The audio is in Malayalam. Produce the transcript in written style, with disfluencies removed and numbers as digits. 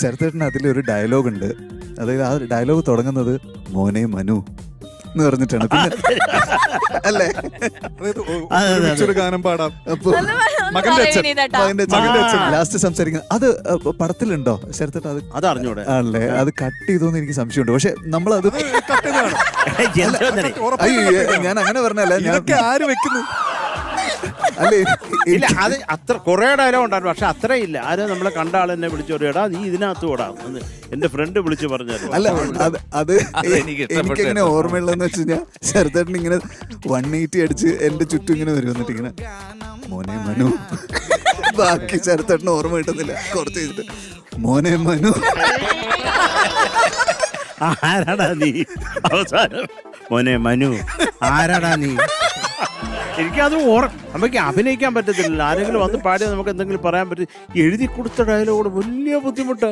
ശരത്തേട്ടന് അതിലൊരു ഡയലോഗ് ഉണ്ട്. അതായത് ആ ഡയലോഗ് തുടങ്ങുന്നത് മോനെ മനു എന്ന് പറഞ്ഞിട്ടാണ്. പിന്നെ അല്ലേ, ഒരു ഗാനം പാടാം. അപ്പൊ മകന്റെ അച്ഛൻ ലാസ്റ്റ് സംസാരിക്കുന്നത് അത് പടത്തിലുണ്ടോ ശരത്തേട്ട? അത് അറിഞ്ഞൂടെ ആണല്ലേ, അത് കട്ട് ചെയ്തോന്ന് എനിക്ക് സംശയമുണ്ട്. പക്ഷെ നമ്മളത് ഞാൻ അങ്ങനെ പറഞ്ഞല്ല, ഇതൊക്കെ ആര് വെക്കുന്നു? അല്ലേ ഇല്ല, അത് അത്ര കുറെ ഡയലോഗ് ഉണ്ടായിരുന്നു, പക്ഷെ അത്രയില്ല. ആരും നമ്മളെ കണ്ട ആൾ എന്നെ വിളിച്ചു പറയാ നീ ഇതിനകത്ത് കൂടാ എന്റെ ഫ്രണ്ട് വിളിച്ച് പറഞ്ഞു. അല്ല അത് എനിക്കെങ്ങനെ ഓർമ്മയുള്ളതെന്ന് വെച്ച് കഴിഞ്ഞാൽ ശരത്തേട്ടൻ ഇങ്ങനെ 180 അടിച്ച് എന്റെ ചുറ്റും ഇങ്ങനെ വരും, എന്നിട്ട് ഇങ്ങനെ മോനെ മനു. ബാക്കി ശരത്തേട്ടന് ഓർമ്മ കിട്ടുന്നില്ല. കുറച്ച് കഴിഞ്ഞിട്ട് മോനെ മനു. ആരാടാ നീ? അവസാനം മോനെ മനു ആരാടാ നീ? എനിക്കത് നമുക്ക് അഭിനയിക്കാൻ പറ്റത്തില്ല. ആരെങ്കിലും വന്ന് പാടിയാൽ നമുക്ക് എന്തെങ്കിലും പറയാൻ പറ്റും. എഴുതി കൊടുത്ത ഡയലോഗ് വലിയ ബുദ്ധിമുട്ട്.